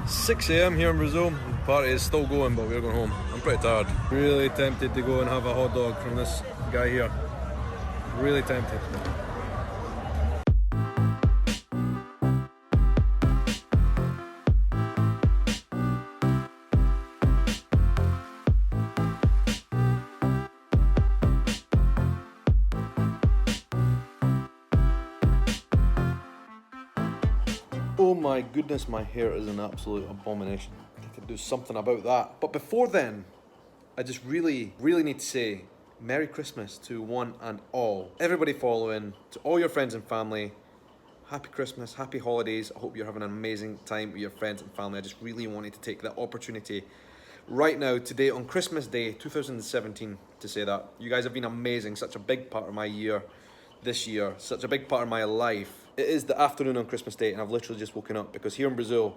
6 a.m. here in Brazil. The party is still going, but we're going home. I'm pretty tired. Really tempted to go and have a hot dog from this guy here. Really tempted. Oh my goodness, my hair is an absolute abomination. I need to do something about that. But before then, I just really need to say Merry Christmas to one and all. Everybody following, to all your friends and family, Happy Christmas, happy holidays. I hope you're having an amazing time with your friends and family. I just really wanted to take that opportunity right now, today on Christmas Day 2017, to say that. You guys have been amazing, such a big part of my year this year, such a big part of my life. It is the afternoon on Christmas Day and I've literally just woken up because here in Brazil,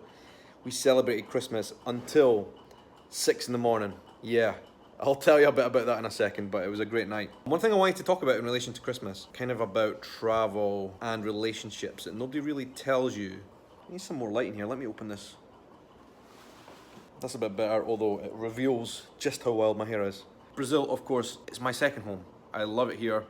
we celebrated Christmas until 6 in the morning. Yeah, I'll tell you a bit about that in a second, but it was a great night. One thing I wanted to talk about in relation to Christmas, kind of about travel and relationships that nobody really tells you. I need some more light in here, let me open this. That's a bit better, although it reveals just how wild my hair is. Brazil, of course, is my second home. I love it here.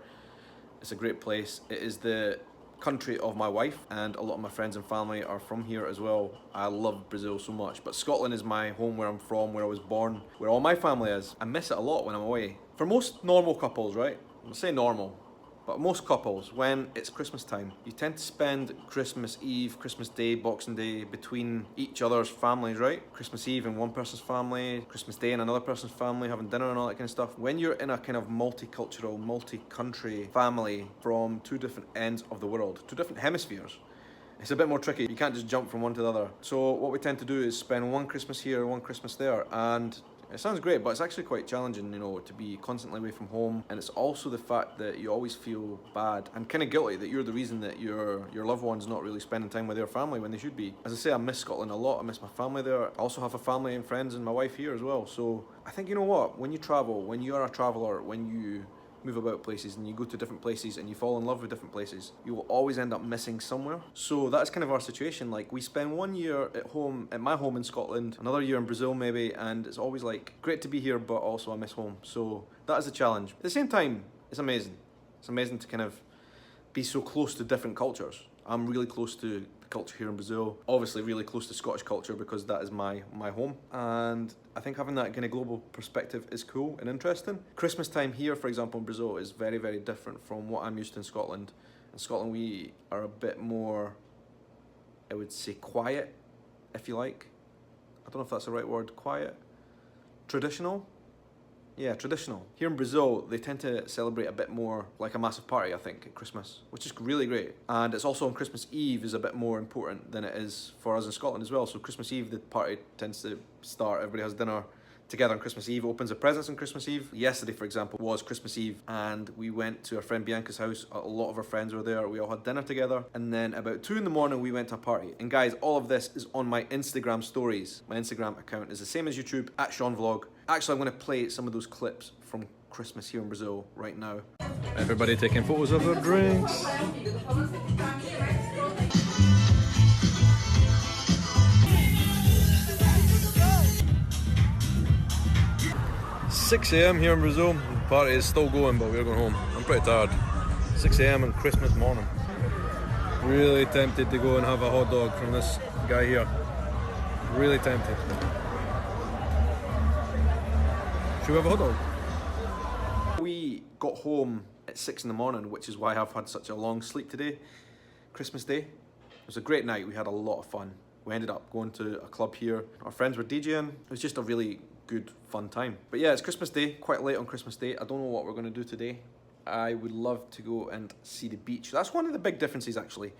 It's a great place. It is the country of my wife and a lot of my friends and family are from here as well. I love Brazil so much, but Scotland is my home, where I'm from, where I was born, where all my family is. I miss it a lot when I'm away. For most normal couples, right? I'll say normal, but most couples, when it's Christmas time, you tend to spend Christmas Eve, Christmas Day, Boxing Day between each other's families, right? Christmas Eve in one person's family, Christmas Day in another person's family, having dinner and all that kind of stuff. When you're in a kind of multicultural, multi-country family from two different ends of the world, two different hemispheres, it's a bit more tricky. You can't just jump from one to the other. So what we tend to do is spend one Christmas here, one Christmas there, and it sounds great, but it's actually quite challenging, you know, to be constantly away from home. And it's also the fact that you always feel bad and kind of guilty that you're the reason that your loved one's not really spending time with their family when they should be. As I say, I miss Scotland a lot. I miss my family there. I also have a family and friends and my wife here as well. So I think, you know what, when you travel, when you are a traveller, when you move about places and you go to different places and you fall in love with different places, you will always end up missing somewhere. So that's kind of our situation. Like, we spend 1 year at home, at my home in Scotland, another year in Brazil maybe, and it's always like great to be here, but also I miss home. So that is a challenge. At the same time, it's amazing. It's amazing to kind of be so close to different cultures. I'm really close to the culture here in Brazil, obviously really close to Scottish culture because that is my home, and I think having that kind of global perspective is cool and interesting. Christmas time here, for example, in Brazil is very, very different from what I'm used to in Scotland. In Scotland we are a bit more, I would say, quiet, if you like. I don't know if that's the right word, quiet. Traditional? Yeah, traditional. Here in Brazil, they tend to celebrate a bit more like a massive party, I think, at Christmas, which is really great. And it's also on Christmas Eve is a bit more important than it is for us in Scotland as well. So Christmas Eve, the party tends to start, everybody has dinner together on Christmas Eve, opens the presents on Christmas Eve. Yesterday, for example, was Christmas Eve, and we went to our friend Bianca's house. A lot of our friends were there. We all had dinner together, and then about 2 in the morning we went to a party. And guys, all of this is on my Instagram stories. My Instagram account is the same as YouTube, at Shaun Vlog. Actually, I'm going to play some of those clips from Christmas here in Brazil right now. Everybody taking photos of their drinks. 6 a.m. here in Brazil. The party is still going, but we're going home. I'm pretty tired. 6 a.m. on Christmas morning. Really tempted to go and have a hot dog from this guy here. Really tempted. Should we have a hot dog? We got home at 6 in the morning, which is why I've had such a long sleep today. Christmas Day. It was a great night. We had a lot of fun. We ended up going to a club here. Our friends were DJing. It was just a really good, fun time. But yeah, it's Christmas Day, quite late on Christmas Day. I don't know what we're going to do today. I would love to go and see the beach. That's one of the big differences, actually.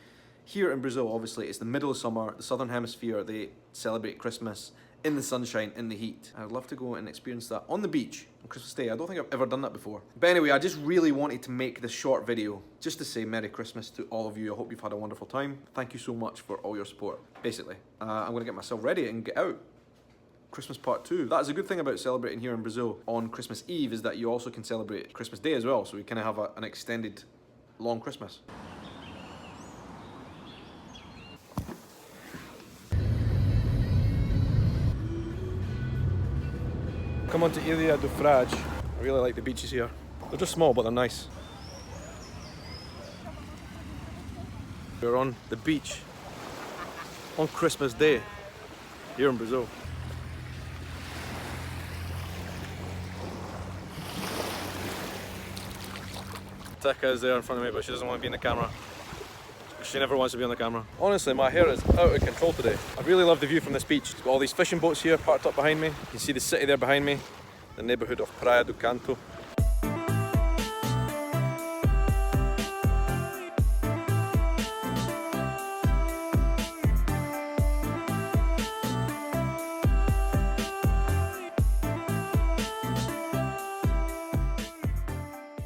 Here in Brazil, obviously, it's the middle of summer, the southern hemisphere. They celebrate Christmas in the sunshine, in the heat. I'd love to go and experience that on the beach on Christmas Day. I don't think I've ever done that before. But anyway, I just really wanted to make this short video just to say Merry Christmas to all of you. I hope you've had a wonderful time. Thank you so much for all your support. Basically, I'm going to get myself ready and get out. Christmas part 2. That is a good thing about celebrating here in Brazil on Christmas Eve, is that you also can celebrate Christmas Day as well. So we kind of have an extended long Christmas. come on to Ilha do Frade. I really like the beaches here. They're just small, but they're nice. We're on the beach on Christmas Day here in Brazil. Tika is there in front of me, but she doesn't want to be in the camera. She never wants to be on the camera. Honestly, my hair is out of control today. I really love the view from this beach. It's got all these fishing boats here parked up behind me. You can see the city there behind me, the neighbourhood of Praia do Canto.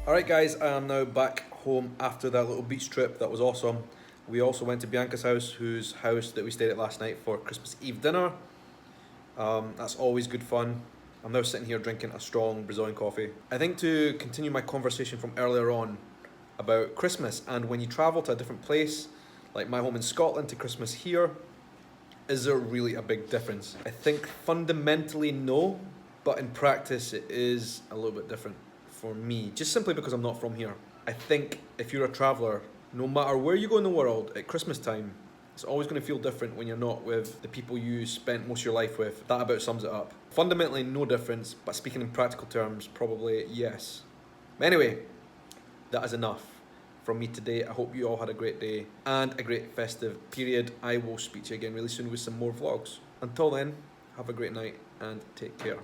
Alright guys, I am now back home after that little beach trip. That was awesome. We also went to Bianca's house, whose house that we stayed at last night for Christmas Eve dinner. That's always good fun. I'm now sitting here drinking a strong Brazilian coffee. I think to continue my conversation from earlier on about Christmas, and when you travel to a different place, like my home in Scotland to Christmas here, is there really a big difference? I think fundamentally no, but in practice it is a little bit different for me, just simply because I'm not from here. I think if you're a traveller, no matter where you go in the world at Christmas time, it's always going to feel different when you're not with the people you spent most of your life with. That about sums it up. Fundamentally no difference, but speaking in practical terms, probably yes. But anyway, that is enough from me today. I hope you all had a great day and a great festive period. I will speak to you again really soon with some more vlogs. Until then, have a great night and take care.